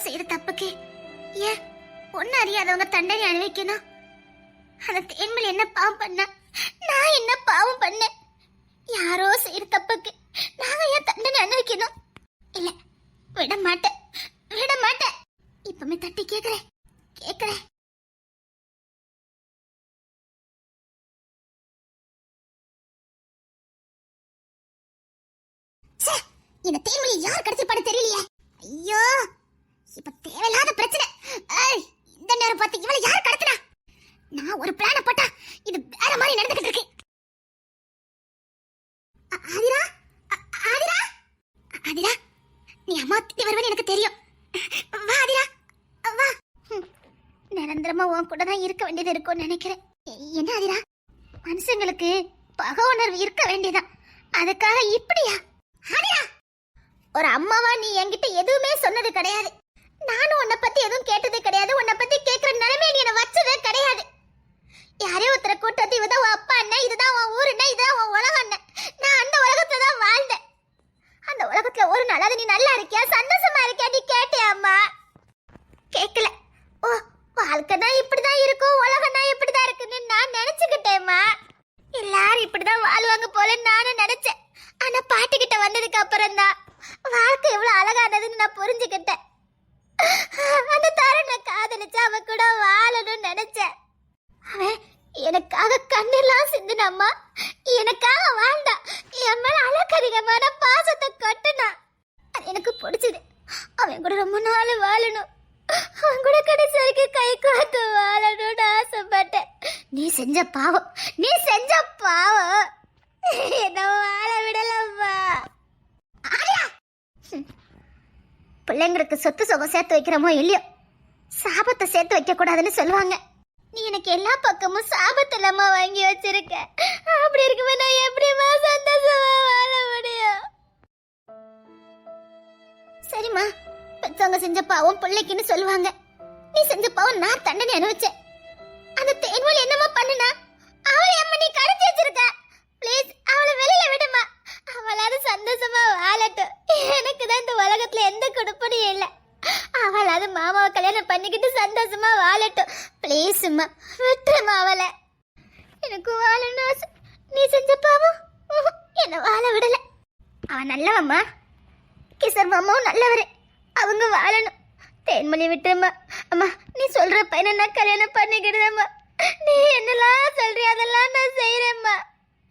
செய்யற தப்புக்கு ஏன் ஒன்னு அறியாதவங்க தண்டனை அனுபவிக்கணும்? அந்த தேன்மொழி என்ன பாவம் பண்ண? நான் என்ன பாவம் பண்ண? யாரோ செய்யற தப்புக்கு நாங்க ஏன் தண்டனை அனுபவிக்கணும்? இல்ல, விட மாட்டேன், விட மாட்டேன். இப்பமே தட்டி கேக்குறேன். இந்த தேன்மொழி யார் கடத்திருப்பான்னு தெரியலையே. ஐயோ, இப்ப தேவையில்லாத பிரச்சனை. இந்த நேரம் பார்த்து இவளை யார் கடத்தினா? நான் ஒரு பிளான போட்டா இது வேற மாதிரி நடந்துகிட்டு இருக்கு. ஆதிரா, ஆதிரா, ஆதிரா, நீ அம்மா திட்டி வருவேன்னு எனக்கு தெரியும். வா ஆதிரா, வா. நிரந்தரமா உன் கூட தான் இருக்க வேண்டியது இருக்கும்னு நினைக்கிறேன். என்ன ஆதிரா, மனுஷங்களுக்கு பகை உணர்வு இருக்க வேண்டியதான், அதுக்காக இப்படியா? ஆதிரா, ஒரு அம்மாவா நீ என்கிட்ட எதுவுமே சொன்னது கிடையாது. நானும் உன்னை பத்தி எதுவும் கேட்டதே கிடையாது. உன்னை பத்தி கேட்கிற நிலைமையை நீ என்ன வச்சதே கிடையாது. யாரையோ ஒருத்தரை கூட்டத்து இதுதான் உன் அப்பா அண்ணன், இதுதான் உன் ஊர் அண்ணன், இதுதான் உன் உலகம் அண்ணன். நான் அந்த உலகத்துல தான் வாழ்ந்தேன். அந்த உலகத்துல ஒரு நாளாவது நீ நல்லா இருக்கியா, சந்தோஷமா இருக்கியா நீ கேட்டியா அம்மா? கேட்கல. ஓ, வாழ்க்கை தான் இப்படிதான் இருக்கும், உலகம் தான் இப்படிதான் இருக்குன்னு நான் நினைச்சுக்கிட்டேம்மா. எல்லாரும் இப்படிதான் வாழ்வாங்க போல நானும் நினைச்சேன். ஆனா பாட்டுக்கிட்ட வந்ததுக்கு அப்புறம் தான் வாழ்க்கை எவ்வளவு அழகானதுன்னு நான் புரிஞ்சுக்கிட்டேன். அந்த தருண காதலிச்சு அவன் கூட வாழணும்னு நினைச்சேன். அவன் எனக்காக கண்ணெல்லாம் சிந்தினம்மா, எனக்காக வாழ்ந்தா, என் மேல அளவுக்கு அதிகமான பாசத்தை கட்டுனா. எனக்கு பிடிச்சது. அவன் கூட ரொம்ப நாள் வாழணும், அவன் கூட கடைசி வரைக்கும் கை கோர்த்து வாழணும்னு ஆசைப்பட்டேன். நீ செஞ்ச பாவம், நீ செஞ்ச பாவம் என்ன வாழ விடலம்மா. பிள்ளைங்களுக்கு சொத்து சுகம் சேர்த்து வைக்கிறோமோ இல்லையோ, சாபத்தை சேர்த்து வைக்க கூடாதுன்னு சொல்லுவாங்க. நீ எனக்கு எல்லா பக்கமும் சாபத்து இல்லாம வாங்கி வச்சிருக்க. அப்படி இருக்குமே நான் எப்படிமா சந்தோஷமா வாழ முடியும்? சரிம்மா, பெற்றவங்க செஞ்ச பாவம் பிள்ளைக்குன்னு சொல்லுவாங்க. நீ செஞ்ச பாவம் நான் தண்டனை அனுபவிச்சேன். அந்த தேன்மொழி என்னமா பண்ணுனா? அவளை அம்மா நீ கடத்தி வச்சிருக்க. ப்ளீஸ் அவளை வெளியில விடுமா. அவளாவது சந்தோஷமா வாழட்டும். எனக்கு தான் இந்த உலகத்துல எந்த குடுப்பனையும் இல்லை. அவளாவது மாமாவை கல்யாணம் பண்ணிக்கிட்டு சந்தோஷமா வாழட்டும். ப்ளீஸ் அம்மா, விட்டுருமா அவளை. எனக்கு வாழணும் ஆசை. நீ செஞ்ச பாவம் என்ன வாழ விடல. அவன் நல்லவம்மா, கிஷோர் மாமாவும் நல்லவரு, அவங்க வாழணும். தேன்மொழி விட்டுருமா. அம்மா, நீ சொல்ற பையனை நான் கல்யாணம் பண்ணிக்கிடுதம்மா. நீ என்னெல்லாம் சொல்றிய அதெல்லாம் நான் செய்யறேம்மா.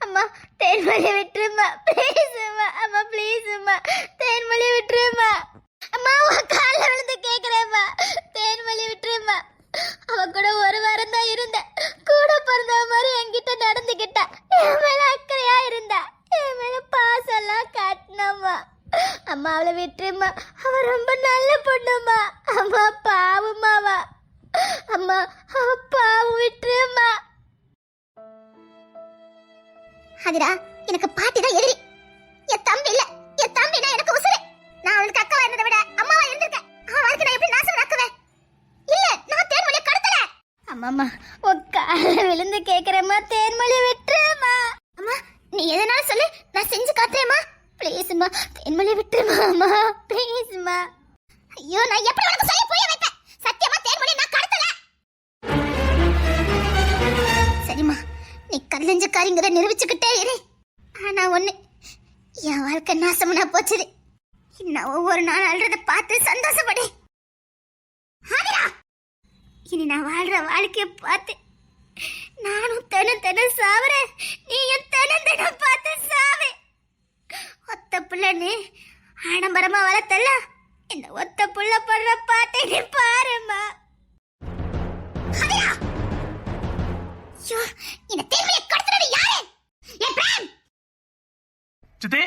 அம்மா, தேன்மொழி விட்டுருமா ப்ளீஸ் அம்மா. அம்மா ப்ளீஸ் அம்மா, தேன்மொழி விட்டுருமா. அம்மா உன் காலில் விழுந்து கேட்குறேம்மா, தேன்மொழி விட்டுருமா. அவ கூட ஒரு வாரம் தான் இருந்தேன். கூட பிறந்த மாதிரி என்கிட்ட நடந்துக்கிட்டா. என் மேல அக்கறையா இருந்தா, என் மேல பாசெல்லாம் காட்டினம்மா. அம்மா அவளை விட்டுருமா. அவ ரொம்ப நல்ல பொண்ணுமா. அம்மா பாவமாவா. அம்மா அவ பாவம், விட்டுருமா. அதிரா, எனக்கு பாட்டி தான் எதிரி. என் தம்பி இல்ல, என் தம்பினா எனக்கு உசுரு. நான் அவளுக்கு அக்காவா இருந்ததை விட அம்மாவா இருந்திருக்கேன். அவன் வாழ்க்கை நான் எப்படி நாசம் ஆக்குவேன்? இல்ல, நான் தேன்மொழியை கடத்தல. அம்மாமா, உன் கால விழுந்து கேக்குறேம்மா, தேன்மொழியை விட்டுருமா. அம்மா, நீ எதனாலும் சொல்லு, நான் செஞ்சு காட்டுறேம்மா. ப்ளீஸ்மா, தேன்மொழியை விட்டுருமா அம்மா, ப்ளீஸ்மா. ஐயோ, நான் எப்படி உனக்கு சொல்லி புரிய வைப்பேன்? சத்தியமா தேன்மொழியை நான் கடத்தல. சரிம்மா, நீ கல்லஞ்சக்காரிங்கிற நிரூபிச்சுக்கிட்டே இரு. ஆனா ஒண்ணு, என் வாழ்க்கை நாசம்னா போச்சுது. நான் ஒவ்வொரு நாள் அழுறத பார்த்து சந்தோஷப்படு. இனி நான் வாழ்ற வாழ்க்கைய பார்த்து நானும் தினம் சாவறேன். நீயும் தினம் பார்த்து சாவே. ஒத்த புள்ளன்னு ஆடம்பரமா வளர்த்தல, இந்த ஒத்த புள்ள படுற பாட்டை நீ பாருமா. இந்த தேன்மொழியை கடத்துறது யாரு? என் பிரான். சித்தி,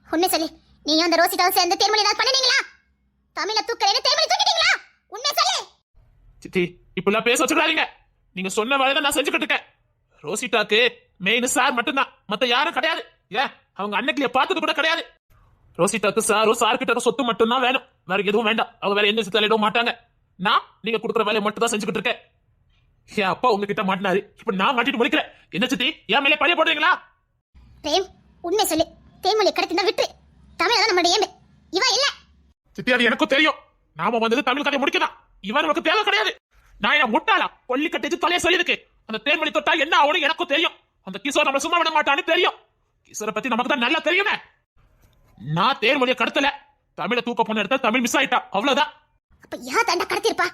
உண்மை சொல்லி, நீங்க அந்த ரோசிட்டாவும் சேர்ந்து தேன்மொழி ஏதாவது பண்ணீங்களா? தமிழ தூக்கறேன்னு தேன்மொழி தூக்கிட்டீங்களா? உண்மை சொல்லு. சித்தி, இப்பெல்லாம் பேச வச்சுக்கிறாதீங்க. நீங்க சொன்ன வேலை தான் நான் செஞ்சுக்கிட்டு இருக்கேன். ரோசிட்டாக்கு மெயின் சார் மட்டும்தான், மத்த யாரும் கிடையாது. ஏன், அவங்க அன்னைக்கு பார்த்தது கூட கிடையாது. ரோசிட்டாக்கு சார் கிட்ட சொத்து மட்டும்தான் வேணும், வேற எதுவும் வேண்டாம். அவங்க வேற எந்த தலையிடவும் மாட்டாங்க. நான் நீங்க கொடுக்குற வேலையை மட்டும் தான் செஞ்சுக்கிட்டு இருக்கேன். என் அப்பா உங்ககிட்ட மாட்டினாரு, இப்ப நான் மாட்டிட்டு முடிக்கிறேன். என்ன சித்தி, என் மேலே பழைய போடுறீங்களா? பிரேம், உண்மை சொல்லு. தேன்மொழி கடத்தினா விட்டு. தமிழ் தான் நம்மளுடைய ஏம்பு, இவ இல்ல. சித்தி, அது எனக்கும் தெரியும். நாம வந்தது தமிழ் கதையை முடிக்கதான். இவன் நமக்கு தேவை கிடையாது. நான் என்ன முட்டாளா? கொல்லி கட்டிச்சு தலையை சொல்லிருக்கு. அந்த தேன்மொழி தொட்டா என்ன ஆகும்னு எனக்கும் தெரியும். அந்த கிஷோர் நம்மள சும்மா விட மாட்டான்னு தெரியும். கிஷோரை பத்தி நமக்கு தான் நல்லா தெரியுமே. நான் தேன்மொழியை கடத்தல. தமிழை தூக்க பொண்ணு எடுத்தா தமிழ் மிஸ் ஆயிட்டா, அவ்வளவுதான். அப்ப யார் தாண்டா கடத்திருப்பா?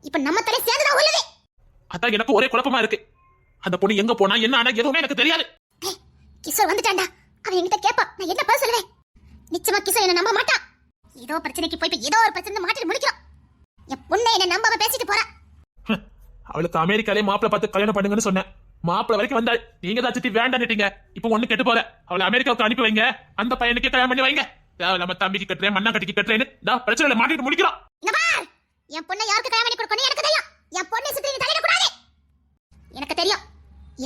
இப்ப நம்ம தலை சேர்ந்துதான் உள்ளது. அதான் எனக்கு ஒரே குழப்பமா இருக்கு. அந்த பொண்ணு எங்க போனா என்ன ஆனா எதுவுமே எனக்கு தெரியாது. கிஷோர் வந்துட்டான்டா. அவன் என்கிட்ட கேப்பா, நான் என்ன பதில் சொல்லுவேன்? நிச்சயமா கிஷோர் என்ன நம்ப மாட்டான். ஏதோ பிரச்சனைக்கு போய் ஏதோ ஒரு பிரச்சனை மாட்டிட்டு முடிக்கிறான். என் பொண்ணை என்ன நம்பாம பேசிட்டு போறா. அவளுக்கு அமெரிக்காலே மாப்பிள பார்த்து கல்யாணம் பண்ணுங்கன்னு சொன்னேன். மாப்பிள வரைக்கும் வந்தாள். நீங்க தான் சித்தி வேண்டான்னுட்டீங்க. இப்போ ஒண்ணு கெட்டு போற. அவளை அமெரிக்காவுக்கு அனுப்பி வைங்க. அந்த பையனுக்கு கல்யாணம் பண்ணி வைங்க. நம்ம தம்பிக்கு கட்டுறேன், மண்ணா கட்டிக்கு கட்டுறேன்னு பிரச்சனை மாட்டிட்டு முடிக்கிறோம். என் பொண்ணை யாருக்கு கல்யாணம் பண்ணி கொடுக்கணும் எனக்கு தெரியும். என் பொண்ணை சுத்தி நீ தலையிட கூடாது. எனக்கு தெரியும்.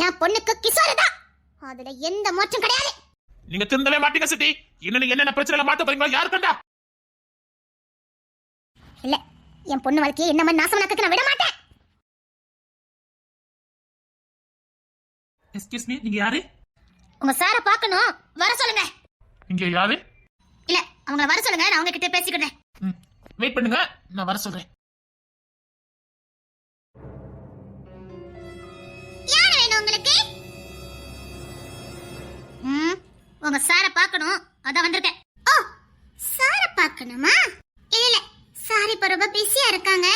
என் பொண்ணுக்கு கிஷோர் தான். அதுல எந்த மாற்றம் கிடையாது. நீங்க திருந்தவே மாட்டீங்க சித்தி. இன்னும் நீங்க என்னென்ன பிரச்சனை மாட்ட போறீங்களோ யாரு கண்டா? இல்ல, என் பொண்ணு வாழ்க்கையை என்ன மாதிரி நாசமாக்க நான் விட மாட்டேன். எஸ்கியூஸ் மீ, நீங்க யாரு? உங்க சாரை பார்க்கணும், வர சொல்லுங்க. நீங்க யாரு? இல்ல, அவங்க வர சொல்லுங்க, நான் அவங்க கிட்ட பேசிக்கிறேன். வெயிட் பண்ணுங்க, நான் வர சொல்றேன். யார் வேணும் உங்களுக்கு? உங்க சாரை பார்க்கணும், அதான் வந்திருக்கேன். ஓ, சாரை பார்க்கணுமா? இல்ல இல்ல, சாரி இப்ப ரொம்ப பிஸியா இருக்காங்க.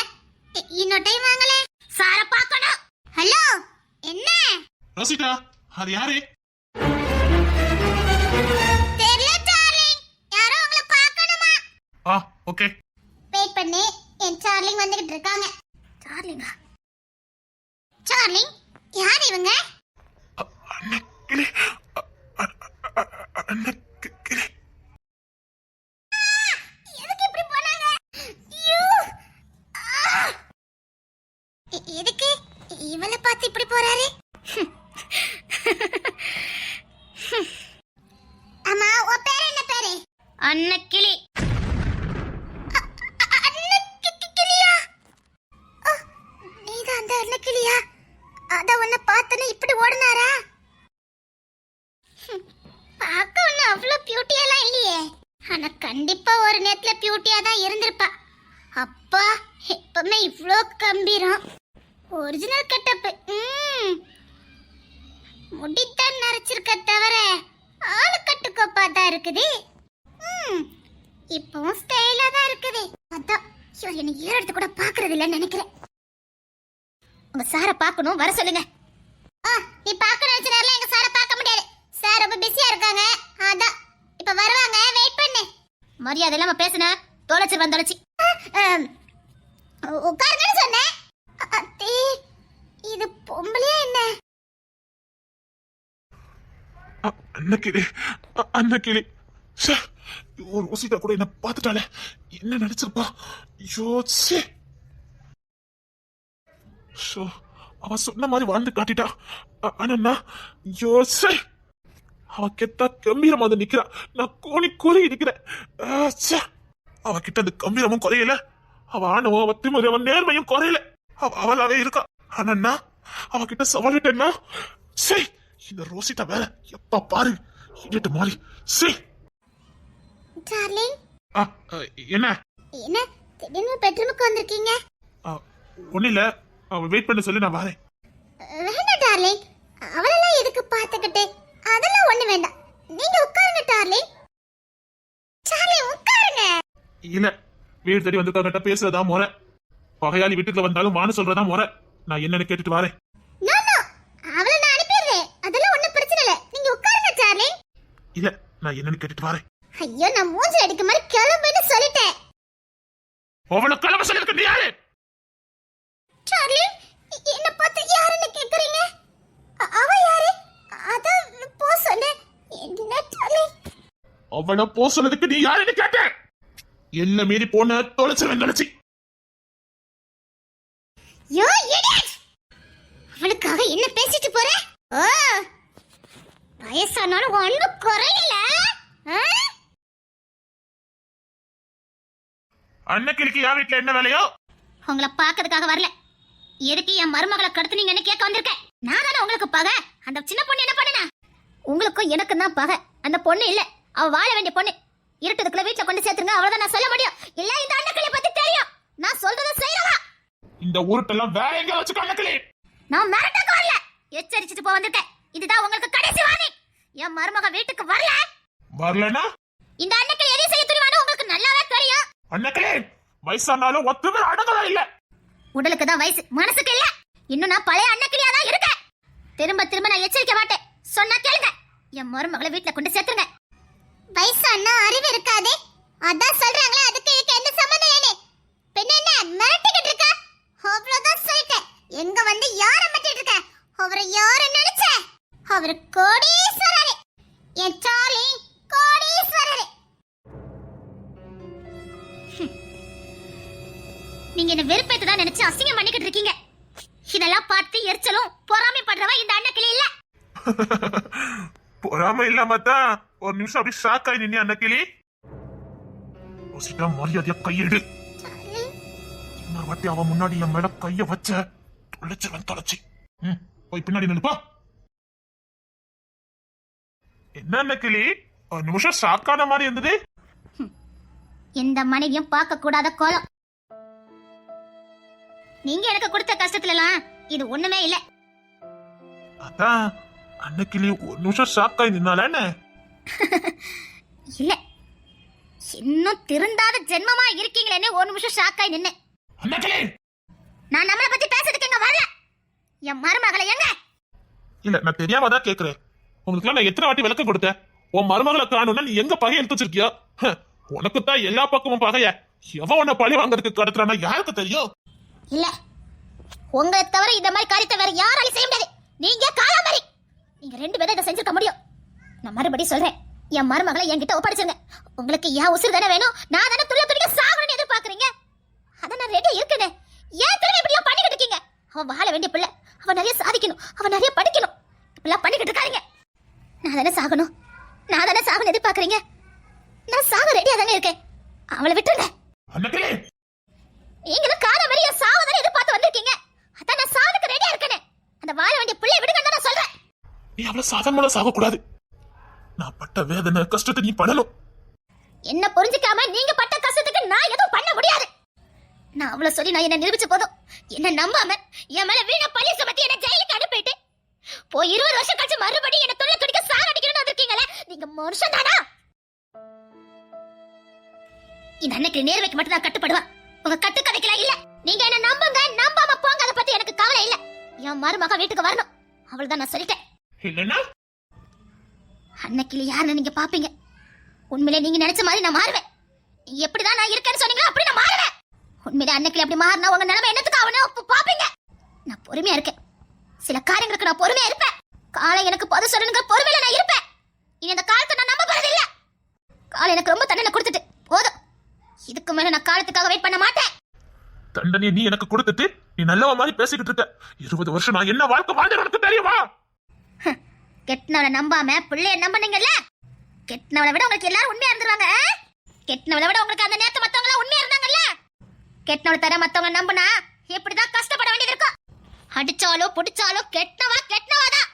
இன்னொரு டைம் வாங்களே. சாரை பார்க்கணும். ஹலோ, என்ன? ரோசிட்டா, அது யாரு? தெரியல டார்லிங், யாரோ உங்களை பார்க்கணுமா? ஓகே. வெயிட் பண்ணு, என் டார்லிங் வந்துகிட்டு இருக்காங்க. டார்லிங்கா? டார்லிங், யார் இவங்க? அண்ணக்கிளி, அண்ணக்கிளி. எதுக்கு இப்படி போனாங்க? எதுக்கு இவளை பார்த்து இப்படி போறாரு? அம்மா, உன் பேர் என்ன பேரு? அன்னக்கிளி. அன்னக்கிளியா? நீதான் அந்த அன்னக்கிளியா? அத உன்னை பார்த்தனே இப்படி ஓடுனாரா? பார்க்க ஒண்ணு அவ்வளவு பியூட்டியெல்லாம் இல்லையே. ஆனா கண்டிப்பா ஒரு நேரத்துல பியூட்டியா தான் இருந்திருப்பா. அப்பா, எப்பவுமே இவ்ளோ கம்பீரம். Original getup. முடித்தான் நரைச்சிருக்க தவிர ஆளு கட்டுக்கோப்பா தான் இருக்குது. இப்பவும் ஸ்டைலா தான் இருக்குது. அதான் இவர் என்ன ஏறெடுத்து கூட பாக்குறது இல்லைன்னு நினைக்கிறேன். உங்க சாரை பார்க்கணும், வர சொல்லுங்க. நீ பார்க்கணும் வச்ச நேரத்துல எங்க சாரை பார்க்க முடியாது. சார் ரொம்ப பிஸியா இருக்காங்க. அதான் இப்ப வருவாங்க, வெயிட் பண்ணு. மரியாதை இல்லாம பேசுன தொலைச்சு வந்தொலைச்சு. உட்காருங்கன்னு சொன்னேன். அத்தே, இது பொம்பளையா என்ன? அண்ணக்கிளி, அண்ணக்கிளி. ஒரு ரோசிட்டா கூட என்ன பார்த்துட்டாலே என்ன நினைச்சிருப்பா? யோசி. அவ சொன்ன மாதிரி வாழ்ந்து காட்டிட்டா. ஆனா யோசி, அவ கெத்தா கம்பீரமா வந்து நிக்கிறா. நான் கோணி கோரி இருக்கிறேன். அவ கிட்ட அந்த கம்பீரமும் குறையல. அவ ஆணவம், அவ திமிரு, அவன் நேர்மையும் குறையல. அவளாவே இருக்கா. ஆனா அவகிட்ட சவாலிட்டேன்னா சரி, இந்த ரோசிட்டா வேற எப்ப பாரு இடிட்டு மாறி. சரி டார்லிங். என்ன என்ன திடீர்னு பெட்ரூமுக்கு வந்திருக்கீங்க? ஒண்ணு இல்ல, வெயிட் பண்ண சொல்லி நான் வரேன். வேண்டாம் டார்லிங், அவளெல்லாம் எதுக்கு பார்த்துக்கிட்டு? அதெல்லாம் ஒண்ணு வேண்டாம். நீங்க உட்காருங்க டார்லிங். டார்லிங் உட்காருங்க. இல்ல, வீடு தேடி வந்திருக்கவங்கிட்ட பேசுறதா முறை. பகையாளி வீட்டுக்குள்ள வந்தாலும் வான்னு சொல்றதா முறை. நான் என்னன்னு கேட்டுட்டு வரேன். நோ நோ, அவளை நான் அனுப்பிடுறேன். அதெல்லாம் ஒண்ணும் பிரச்சனை இல்ல. நீங்க உட்காருங்க டார்லிங். இல்ல, நான் என்னன்னு கேட்டுட்டு வரேன். ஐயோ, நான் மூஞ்சி அடிக்க மாதிரி கிளம்புன்னு சொல்லிட்டேன். அவளை கிளம்ப சொல்லிருக்க யாரு? டார்லிங், என்ன பார்த்து யாருன்னு கேக்குறீங்க? அவ யாரு? அதான் போ சொன்னேன். என்ன டார்லிங்? அவளை போ சொன்னதுக்கு நீ யாருன்னு கேட்ட? என்ன மீறி போன தொலைச்சு வெந்தொலைச்சி. யோ இடியட்! அவளுக்காக என்ன பேசிட்டு போற? வயசானாலும் ஒண்ணும் குறையல. அண்ணக்கிளிக்கு யா வீட்டுல என்ன வேலையோ? உங்களை பாக்கிறதுக்காக வரல. எதுக்கு என் மருமகளை கடத்துனீங்கன்னு கேட்க வந்திருக்கேன். நான் தானே உங்களுக்கு பகை. அந்த சின்ன பொண்ணு என்ன பண்ணுனா? உங்களுக்கும் எனக்கும் தான் பகை. அந்த பொண்ணு இல்ல, அவ வாழ வேண்டிய பொண்ணு. இருட்டதுக்குள்ள வீட்டுல கொண்டு சேர்த்துருங்க, அவ்வளவுதான் நான் சொல்ல முடியும். இல்ல இந்த அண்ணக்கிளியை பத்தி தெரியும். நான் சொல்றத செய்றவா. இந்த ஊருட்டெல்லாம் வேற எங்க வச்சுக்கோ அன்னக்கிளி. நான் மிரட்டக்க வரல, எச்சரிச்சிட்டு போ வந்திருக்கேன். இதுதான் உங்களுக்கு கடைசி வார்னிங். என் மருமக வீட்டுக்கு வரல வரலனா இந்த அன்னைக்கு எதை செய்ய துணிவானு உங்களுக்கு நல்லாவே தெரியும். அன்னக்கிளி வயசானாலும் ஒத்துமே அடங்கவே இல்ல. உடலுக்கு தான் வயசு, மனசுக்கு இல்ல. இன்னும் நான் பழைய அன்னக்கிளியா தான் இருக்கேன். திரும்ப திரும்ப நான் எச்சரிக்க மாட்டேன். சொன்னா கேளுங்க. என் மருமகளை வீட்டுல கொண்டு சேர்த்துருங்க. வயசானா அறிவு இருக்காதே, அதான் சொல்றாங்களே. அதுக்கு இதுக்கு என்ன சம்பந்தம்? ஏனே பெண்ண என்ன மிரட்டிக்கிட்டு இருக்க? அவ்வளவுதான் சொல்லிட்டேன். எங்க வந்து யார மிரட்டிட்டு இருக்க? அவரை யார நினைச்ச? அவர் கோடீஸ்வரரே, என் சார்லி கோடீஸ்வரரே. நீங்க என்ன வெறுப்பேத்து தான் நினைச்சு அசிங்கம் பண்ணிக்கிட்டு இருக்கீங்க. இதெல்லாம் பார்த்து எரிச்சலும் பொறாமை பண்றவா இந்த அன்னக்கிளி இல்ல. பொறாம இல்லாம தான் ஒரு நிமிஷம் அப்படி ஷாக் ஆகி நின்னு அன்னக்கிளி. ரோசிட்டா மரியாதையா கையெடு. இன்னொரு வாட்டி அவன் முன்னாடி என் மேல கைய வச்ச தொலைச்சவன் தொலைச்சி. போய் பின்னாடி நின்னுப்பா. என்ன அன்னக்கிளி ஒரு நிமிஷம் ஷாக் ஆன மாதிரி இருந்தது. எந்த மனைவியும் பார்க்க கூடாத கோலம். நீங்க எனக்கு கொடுத்த கஷ்டத்துல எல்லாம் இது ஒண்ணுமே இல்ல. அதான் அன்னக்கிளி ஒரு நிமிஷம் ஷாக் ஆகி நின்னால என்ன? இல்ல, இன்னும் திருந்தாத ஜென்மமா இருக்கீங்களேன்னு ஒரு நிமிஷம் ஷாக் ஆகி நின்னு. அன்னக்கிளி நான் நம்மள பத்தி பேசுறதுக்கு இங்க வரல. என் மருமகளை எங்க? இல்ல நான் தெரியாம தான் கேக்குறேன். உங்களுக்கு நான் எத்தனை வாட்டி விளக்கம் கொடுத்தேன்? உன் மருமகளை காணும்னா நீ எங்க பகைய எடுத்து வச்சிருக்கியோ? உனக்கு தான் எல்லா பக்கமும் பகைய. எவன் உன்னை பழி வாங்கறதுக்கு கடத்துறானா யாருக்கு தெரியும்? இல்ல, உங்களை தவிர இந்த மாதிரி காரியத்தை வேற யாராலையும் செய்ய முடியாது. நீங்க காலாமரி. நீங்க ரெண்டு பேரும் இதை செஞ்சிருக்க முடியும். நான் மறுபடியும் சொல்றேன், என் மருமகளை என்கிட்ட ஒப்படைச்சிருங்க. உங்களுக்கு ஏன் உசுறு தானே வேணும்? நான் தானே துள்ள துணிக்க சாகணும்னு எதிர்பார்க்கறீங்க. அத நான் ரெடி இருக்கேனே. ஏன் திரும்ப இப்படி பண்ணிக்கிட்டு இருக்கீங்க? அவ வாழ வேண்டிய பிள்ளை, அவ நிறைய சாதிக்கணும், அவ நிறைய படிக்கணும். இப்படிலாம் பண்ணிக்கிட்டு இருக்காங்க. நான் தானே சாகணும் எதிர்பார்க்கறீங்க. நான் சாக ரெடியா தானே இருக்கேன். அவளை விட்டுருங்க. நீங்களும் காலவரைய சாவதானே எதிர்பார்த்து வந்திருக்கீங்க. அதான் நான் சாவுக்கு ரெடியா இருக்கேனே. அந்த வாழ வேண்டிய பிள்ளை விடுங்கன்னு நான் சொல்றேன். நீ அவளை சாதாரணமா சாக கூடாது. நான் பட்ட வேதனை கஷ்டத்தை நீ பண்ணணும். என்ன புரிஞ்சுக்காம நீங்க பட்ட கஷ்டத்துக்கு நான் எதுவும் பண்ண முடியாது. நான் அவளை சொல்லி நான் என்ன நிரூபிச்ச போதும். என்ன நம்பாம என் மேல வீண பழி சுமத்தி என்ன ஜெயிலுக்கு அனுப்பிட்டு போய் 20 வருஷம் கழிச்சு மறுபடியும் என்ன துள்ள துடிக்க சாகடிக்கணும்னு வந்திருக்கீங்களே. நீங்க மனுஷன் தானா? இந்த அன்னைக்கு நேர்வைக்கு மட்டும் தான் கட்டுப்படுவா. உங்க கட்டுக்கதைக்கெல்லாம் இல்ல. நீங்க என்ன நம்புங்க, நம்பாம போங்க. அதை பத்தி எனக்கு கவலை இல்ல. என் மருமக வீட்டுக்கு வரணும், அவ்வளவுதான் நான் சொல்லிட்டேன். இல்லன்னா அன்னைக்கு யாருன்னு நீங்க பாப்பீங்க. உண்மையிலே நீங்க நினைச்ச மாதிரி நான் மாறுவேன். நீங்க எப்படிதான் நான் இருக்கேன்னு சொன்னீங்களோ அப்படி நான் மாறுவேன். உண்மையிலே அன்னைக்கு அப்படி மாறினா உங்க நிலைமை என்னத்துக்கு ஆகணும் பாப்பீங்க. நான் பொறுமையா இருக்கேன். சில காரியங்களுக்கு நான் பொறுமையா இருப்பேன். காலை எனக்கு பதில் சொல்லணுங்க பொறுமையில நான் இருப்பேன். இனி அந்த காலத்தை நான் நம்ப போறது இல்ல. காலை எனக்கு ரொம்ப தண்டனை கொடுத்துட்டு போதும். இதுக்கு மேல நான் காலத்துக்காக வெயிட் பண்ண மாட்டேன். தண்டனையை நீ எனக்கு கொடுத்துட்டு நீ நல்லவ மாதிரி பேசிக்கிட்டு இருக்க. 20 வருஷம் நான் என்ன வாழ்க்கை வாழ்ந்தேன் உனக்கு தெரியுமா? கெட்டனவளை நம்பாம பிள்ளைய நம்பினீங்கல்ல. கெட்டனவளை விட உங்களுக்கு எல்லாரும் உண்மையா இருந்துருவாங்க. கெட்டனவளை விட உங்களுக்கு அந்த நேரத்து மத்தவங்க உண்மையா இருந்தாங்கல்ல. கெட்டனவளை தர மத்தவங்க நம்புனா இப்படிதான் கஷ்டப்பட வேண்டியது இருக்கும். அடிச்சாலோ புடிச்சாலோ கெட்டனவாதான்.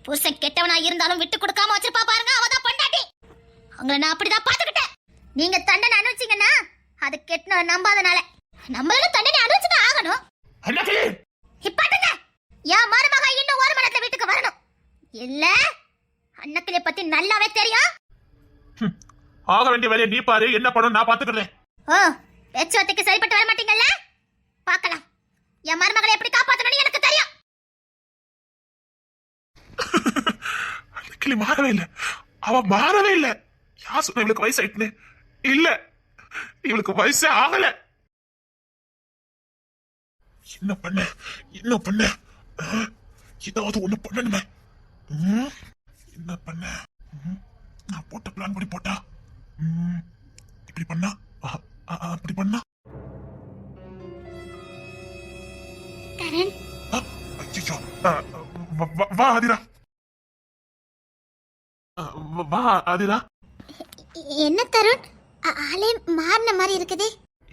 புருஷன் கெட்டவனா இருந்தாலும் விட்டு கொடுக்காம வச்சிருப்பா பாருங்க, அவதான் பொண்டாட்டி. அவங்கள நான் அப்படிதான் பாத்துக்கிட்டேன். நீங்க தண்டனை அனுப்பிச்சீங்கன்னா அது கெட்டனவ நம்பாதனால. நம்மளும் தண்டனை அனுப்பிச்சுதான் ஆகணும். இப்பாட்டுங்க, என் மருமக இன்னும் ஒரு மணத்துல வீட்டுக்கு வரணும். இல்ல அன்னக்கிளிய பத்தி நல்லாவே தெரியும். ஆக வேண்டிய வேலையை நீ பாரு, என்ன பண்ணணும் நான் பாத்துக்கிறேன். ஓ, பேச்சுவார்த்தைக்கு சரிப்பட்டு வர மாட்டீங்கல்ல? பார்க்கலாம். என் மருமகளை எப்படி காப்பாத்தணும்னு எனக்கு தெரியும். அன்னக்கிளி மாறவே இல்ல. அவ மாறவே இல்ல. யார் சொன்ன இவளுக்கு வயசு ஆயிட்டுன்னு? இல்ல, இவளுக்கு வயசே ஆகல. என்ன பண்ண ஏதாவது ஒண்ணு பண்ணணுமே. என்ன பண்ண? நான் போட்ட பிளான் படி போட்டா இப்படி பண்ணா அப்படி பண்ணா. தரன், ஐயோ, வா ஆதிரா, வா ஆதிரா. என்ன தருண், ஆளே மாறின மாதிரி இருக்குது.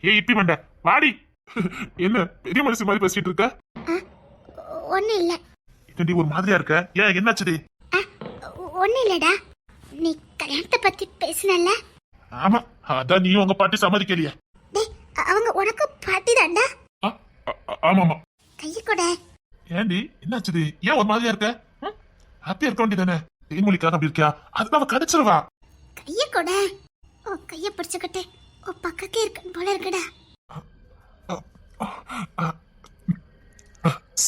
ஏய் இப்படி பண்ண வாடி. என்ன பெரிய மனுஷன் மாதிரி பேசிட்டு இருக்க? ஒண்ணு இல்ல. என்னடி ஒரு மாதிரியா இருக்க? ஏன் என்னாச்சுடி? ஒண்ணு இல்லடா, நீ கல்யாணத்தை பத்தி பேசினல்ல. ஆமா, அதான் நீயும் உங்க பாட்டி சம்மதிக்கலையே. டேய், அவங்க உனக்கு பாட்டி தாண்டா. ஆமாமா. கைய கூட. ஏண்டி என்னாச்சுது? ஏன் ஒரு மாதிரியா இருக்க? ஹாப்பியா இருக்க வேண்டியதானே? தேன்மொழிக்காக அப்படி இருக்கியா? அதுக்கு அவ கிடைச்சிருவா. கைய கூட. ஓ கைய பிடிச்சுக்கிட்டு ஓ பக்கத்தே இருக்கு போல இருக்குடா.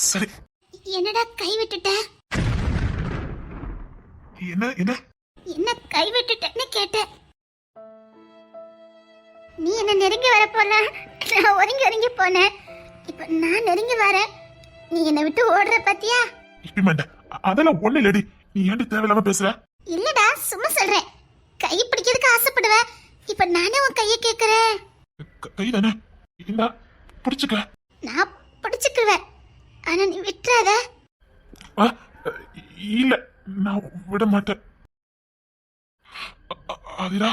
சரி. என்னடா கை விட்டுட்ட? என்ன என்ன என்ன கை விட்டுட்டேன்னு கேட்டேன். நீ என்ன நெருங்கி வர போன, நான் ஒதுங்கி போனேன். இப்ப நான் நெருங்கி வரேன், நீ என்னை விட்டு ஓடுற பாத்தியா? இப்படி மாட்டேன். அதெல்லாம் ஒண்ணு இல்லடி. நீ ஏன்டி தேவையில்லாம பேசுற? இல்லடா சும்மா சொல்றேன். கை பிடிக்கிறதுக்கு ஆசைப்படுவேன். இப்ப நானே உன் கையை கேக்குறேன். கை தானே இந்தா பிடிச்சுக்க. நான் பிடிச்சுக்குவேன், ஆனா நீ விட்டுறாத. இல்ல நான் விட மாட்டேன். ஆதிரா.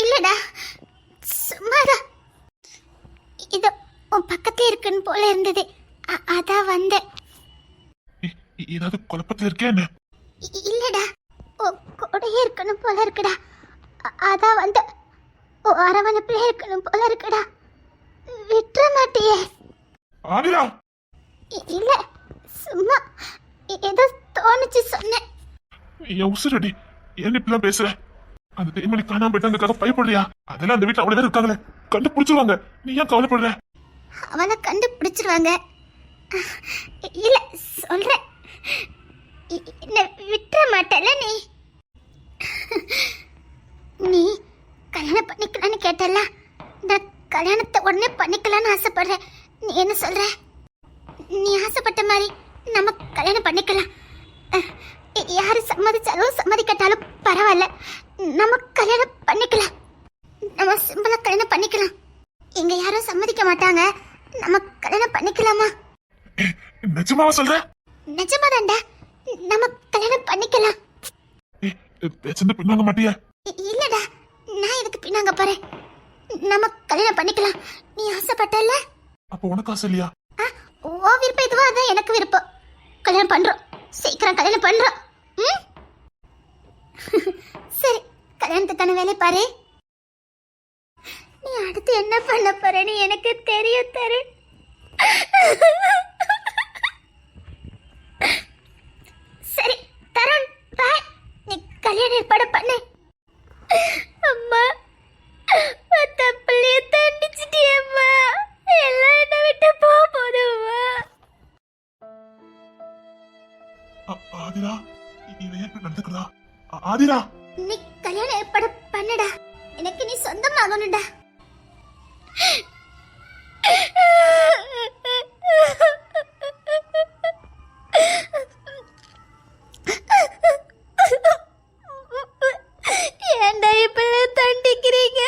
இல்லடா சும்மாடா. இது உன் பக்கத்தே இருக்குன்னு போல இருந்தது, அதான் வந்தேன். ஏதாவது குழப்பத்துல இருக்கே என்ன? இல்லடா உன் கூடயே இருக்கணும் போல இருக்குடா, அதான் வந்த. அரவணைப்பிலே இருக்கணும் போல இருக்குடா, விட்டுற மாட்டியே? ஆதிரா. இல்ல சும்மா ஏதோ தோணுச்சு சொன்னேன். என் உசுரடி, ஏன் இப்படிலாம் பேசுற? அந்த தேன்மொழி காணாம போயிட்டாங்க பயப்படுறியா? அதெல்லாம் அந்த வீட்டுல அவ்வளவு பேர் இருக்காங்களே, கண்டுபிடிச்சிருவாங்க. நீ ஏன் கவலைப்படுற? அவனை கண்டுபிடிச்சிருவாங்க. இல்ல சொல்றேன், என்ன விட்டுற மாட்டல நீ. நீ கல்யாணம் பண்ணிக்கலான்னு கேட்டல, நான் கல்யாணத்தை உடனே பண்ணிக்கலான்னு ஆசைப்படுறேன். நீ என்ன சொல்ற? நீ ஆசைப்பட்ட மாதிரி நம்ம கல்யாணம் பண்ணிக்கலாம். யாரு சம்மதிச்சாலும் சம்மதிக்கட்டாலும் பரவாயில்ல, நம்ம கல்யாணம் பண்ணிக்கலாம். நம்ம சிம்பிளா கல்யாணம் பண்ணிக்கலாம். இங்க யாரும் சம்மதிக்க மாட்டாங்க, நம்ம கல்யாணம் பண்ணிக்கலாமா? நிஜமாவா சொல்ற? நிஜமாதான்டா, நம்ம கல்யாணம் பண்ணிக்கலாம். பேசுறது பின்னாங்க மாட்டியா? இல்லடா, நான் எதுக்கு பின்னாங்க போறேன்? நம்ம கல்யாணம் பண்ணிக்கலாம். நீ ஆசைப்பட்டல. அப்ப உனக்கு ஆசை இல்லையா? ஓ விருப்பம் எதுவோ அதான் எனக்கு விருப்பம். கல்யாணம் பண்றோம், சீக்கிரம் கல்யாணம் பண்றோம். சரி, கல்யாணத்துக்கான வேலை பாரு. நீ அடுத்து என்ன பண்ண போறேன்னு எனக்கு தெரியும் தரு. சரி தருண், பாய். நீ கல்யாண ஏற்பாடு பண்ணு. அம்மா தப்பிள்ளைய தண்டிச்சிட்டியம்மா, எல்லாம் என்ன விட்டு போதும்மா. ஆதிரா, இவன் ஏன் நடந்துக்கிறா? ஆதிரா, நீ கல்யாண ஏற்பாடு பண்ணுடா, எனக்கு நீ சொந்தமாகணும்டா. ஏன்டா இப்பெல்லாம் தண்டிக்கிறீங்க?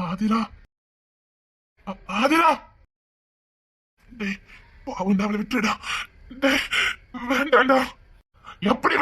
ஆதிரா, ஆதிரா, டேய் பாவம், அவளை விட்டுடா. டேய் வேண்டாண்டா. எப்படி